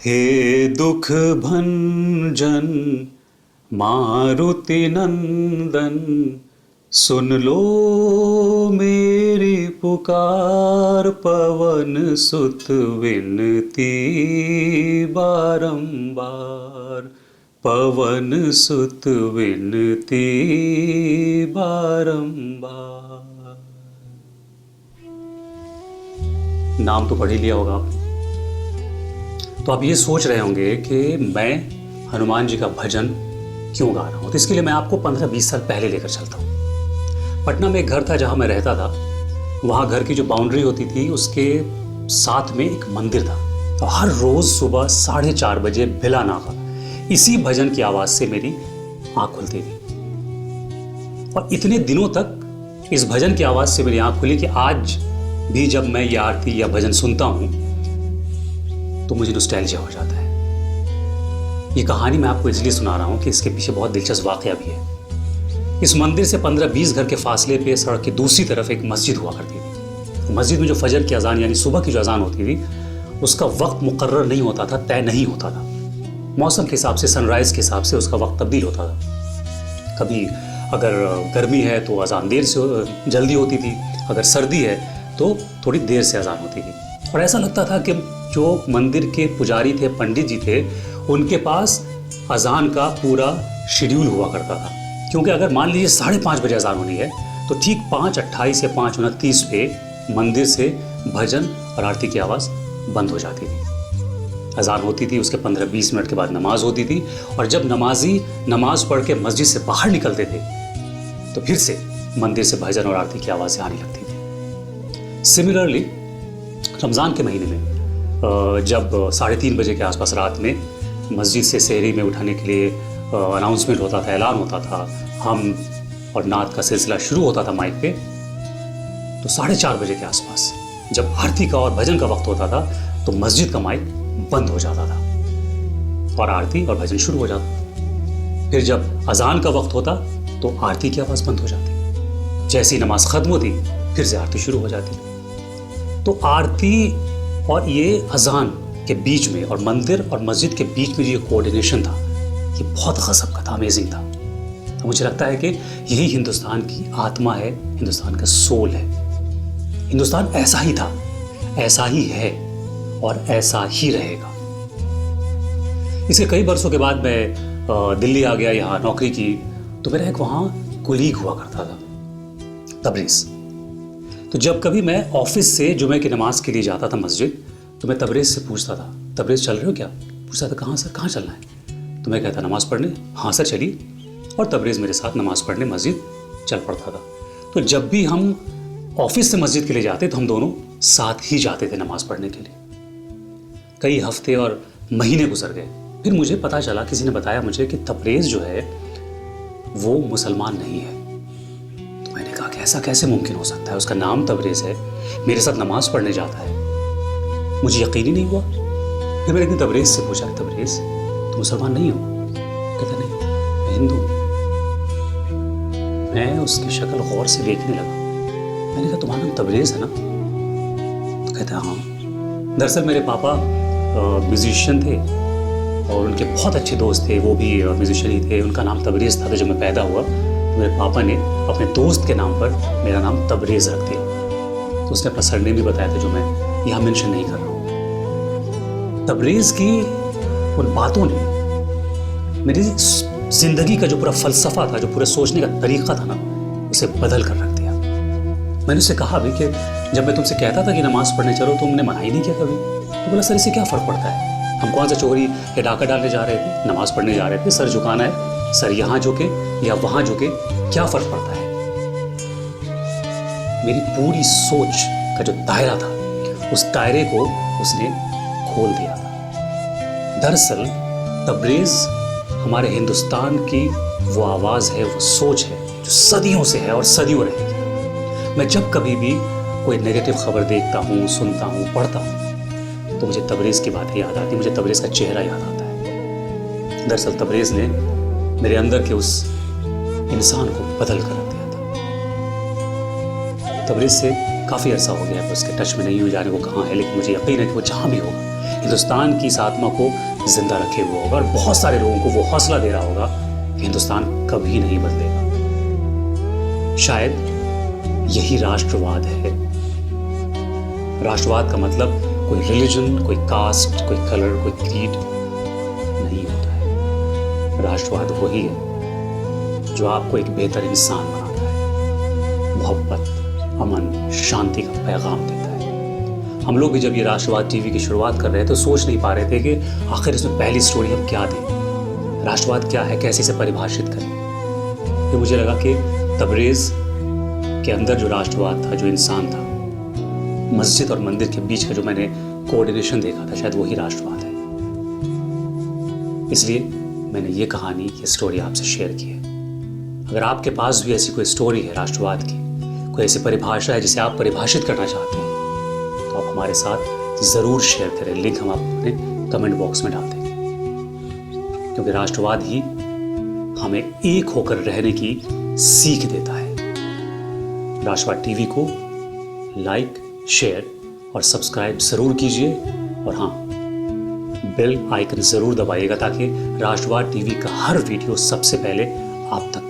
हे दुख भंजन मारुति नंदन, सुन लो मेरी पुकार, पवन सुत विनती बारंबार, पवन सुत विनती बारंबार। नाम तो पढ़ ही लिया होगा आपने। तो आप ये सोच रहे होंगे कि मैं हनुमान जी का भजन क्यों गा रहा हूँ। तो इसके लिए मैं आपको 15-20 साल पहले लेकर चलता हूँ। पटना में एक घर था जहाँ मैं रहता था। वहाँ घर की जो बाउंड्री होती थी उसके साथ में एक मंदिर था। तो हर रोज़ सुबह 4:30 बजे बिला नागा इसी भजन की आवाज़ से मेरी आँख खुलती थी। और इतने दिनों तक इस भजन की आवाज़ से मेरी आँख खुली कि आज भी जब मैं ये आरती या भजन सुनता हूँ तो मुझे नॉस्टैल्जिया हो जाता है। ये कहानी मैं आपको इसलिए सुना रहा हूँ कि इसके पीछे बहुत दिलचस्प वाकया भी है। इस मंदिर से 15-20 घर के फासले पे सड़क की दूसरी तरफ एक मस्जिद हुआ करती थी। मस्जिद में जो फजर की अजान यानी सुबह की जो अजान होती थी उसका वक्त मुकर्रर नहीं होता था, तय नहीं होता था। मौसम के हिसाब से, सनराइज के हिसाब से उसका वक्त तब्दील होता था। कभी अगर गर्मी है तो अजान देर से जल्दी होती थी, अगर सर्दी है तो थोड़ी देर से अजान होती थी। और ऐसा लगता था कि जो मंदिर के पुजारी थे, पंडित जी थे, उनके पास अजान का पूरा शेड्यूल हुआ करता था। क्योंकि अगर मान लीजिए 5:30 बजे अजान होनी है तो ठीक 5:28 या 5:29 पे मंदिर से भजन और आरती की आवाज़ बंद हो जाती थी। अजान होती थी, उसके 15-20 मिनट के बाद नमाज होती थी। और जब नमाजी नमाज पढ़ के मस्जिद से बाहर निकलते थे तो फिर से मंदिर से भजन और आरती की आवाज़ें आने लगती थी। सिमिलरली रमज़ान के महीने में जब 3:30 बजे के आसपास रात में मस्जिद से सहरी में उठाने के लिए अनाउंसमेंट होता था, ऐलान होता था, हम और नात का सिलसिला शुरू होता था माइक पे, तो 4:30 बजे के आसपास जब आरती का और भजन का वक्त होता था तो मस्जिद का माइक बंद हो जाता था और आरती और भजन शुरू हो जाता। फिर जब अजान का वक्त होता तो आरती की आवाज़ बंद हो जाती। जैसी नमाज खत्म होती फिर से आरती शुरू हो जाती। तो आरती और ये अजान के बीच में और मंदिर और मस्जिद के बीच में जो कोऑर्डिनेशन था ये बहुत गजब का था, अमेजिंग था। तो मुझे लगता है कि यही हिंदुस्तान की आत्मा है, हिंदुस्तान का सोल है। हिंदुस्तान ऐसा ही था, ऐसा ही है और ऐसा ही रहेगा। इसके कई बरसों के बाद मैं दिल्ली आ गया, यहाँ नौकरी की। तो मेरा एक वहाँ कुलीग हुआ करता था, तबरेज़। तो जब कभी मैं ऑफिस से जुमे की नमाज के लिए जाता था मस्जिद तो मैं तबरेज़ से पूछता था, तबरेज़ चल रहे हो क्या? पूछता था, कहाँ सर, कहाँ चलना है? तो मैं कहता, नमाज़ पढ़ने। हाँ सर चलिए। और तबरेज़ मेरे साथ नमाज़ पढ़ने मस्जिद चल पड़ता था। तो जब भी हम ऑफिस से मस्जिद के लिए जाते तो हम दोनों साथ ही जाते थे नमाज़ पढ़ने के लिए। कई हफ्ते और महीने गुजर गए। फिर मुझे पता चला, किसी ने बताया मुझे कि तबरेज़ जो है वो मुसलमान नहीं है। तो मैंने कहा कि ऐसा कैसे मुमकिन हो सकता है? उसका नाम तबरेज़ है, मेरे साथ नमाज़ पढ़ने जाता है। मुझे यकीन ही नहीं हुआ। फिर मैंने एक दिन तबरेज़ से पूछा, तबरेज़ तुम मुसलमान नहीं हो? कहता नहीं, मैं हिंदू हूँ। मैं उसकी शक्ल गौर से देखने लगा। मैंने कहा, तुम्हारा नाम तबरेज़ है ना? तो कहता हाँ। दरअसल मेरे पापा म्यूजिशियन थे और उनके बहुत अच्छे दोस्त थे, वो भी म्यूजिशियन ही थे। उनका नाम तबरेज़ था। तो जब मैं पैदा हुआ तो मेरे पापा ने अपने दोस्त के नाम पर मेरा नाम तबरेज़ रख दिया। तो उसने अपना सरनेम भी बताया था जो मैं यहाँ मेंशन नहीं कर रहा हूँ। तबरेज़ की उन बातों ने मेरी जिंदगी का जो पूरा फलसफा था, जो पूरा सोचने का तरीका था ना, उसे बदल कर रख दिया। मैंने उससे कहा भी कि जब मैं तुमसे कहता था कि नमाज पढ़ने चलो तुमने मना ही नहीं किया कभी। तो बोला, सर इससे क्या फ़र्क पड़ता है? हम कौन सा चोरी या डाका डालने जा रहे थे? नमाज पढ़ने जा रहे थे। सर झुकाना है, सर यहाँ झुके या वहाँ झुके, क्या फ़र्क पड़ता है? मेरी पूरी सोच का जो दायरा था उस दायरे को उसने खोल दिया था। दरअसल तबरेज़ हमारे हिंदुस्तान की वो आवाज़ है, वो सोच है जो सदियों से है और सदियों रहेगी। मैं जब कभी भी कोई नेगेटिव खबर देखता हूँ, सुनता हूँ, पढ़ता हूँ तो मुझे तबरेज़ की बातें याद आती, मुझे तबरेज़ का चेहरा याद आता है। दरअसल तबरेज़ ने मेरे अंदर के उस इंसान को बदल कर रख दिया था। तबरेज़ से काफ़ी अर्सा हो गया, उसके टच में नहीं हो, जाने वो कहाँ है, लेकिन मुझे यकीन है कि वो जहाँ भी होगा हिंदुस्तान की इस आत्मा को जिंदा रखे हुए होगा और बहुत सारे लोगों को वो हौसला दे रहा होगा कि हिंदुस्तान कभी नहीं बदलेगा। शायद यही राष्ट्रवाद है। राष्ट्रवाद का मतलब कोई रिलीजन, कोई कास्ट, कोई कलर, कोई क्रीड नहीं होता है। राष्ट्रवाद वही है जो आपको एक बेहतर इंसान बनाता है, मोहब्बत, अमन, शांति का पैगाम देता है। हम लोग भी जब ये राष्ट्रवाद टीवी की शुरुआत कर रहे थे तो सोच नहीं पा रहे थे कि आखिर इसमें पहली स्टोरी हम क्या दें, राष्ट्रवाद क्या है, कैसे इसे परिभाषित करें। तो मुझे लगा कि तबरेज़ के अंदर जो राष्ट्रवाद था, जो इंसान था, मस्जिद और मंदिर के बीच का जो मैंने कोऑर्डिनेशन देखा था, शायद वही राष्ट्रवाद है। इसलिए मैंने ये कहानी, ये स्टोरी आपसे शेयर की है। अगर आपके पास भी ऐसी कोई स्टोरी है राष्ट्रवाद की, कोई ऐसी परिभाषा है जिसे आप परिभाषित करना चाहते हैं, तो आप हमारे साथ ज़रूर शेयर करें। लिंक हम अपने कमेंट बॉक्स में डाल देंगे, क्योंकि राष्ट्रवाद ही हमें एक होकर रहने की सीख देता है। राष्ट्रवाद टीवी को लाइक, शेयर और सब्सक्राइब ज़रूर कीजिए और हाँ, बेल आइकन ज़रूर दबाइएगा ताकि राष्ट्रवाद टीवी का हर वीडियो सबसे पहले आप तक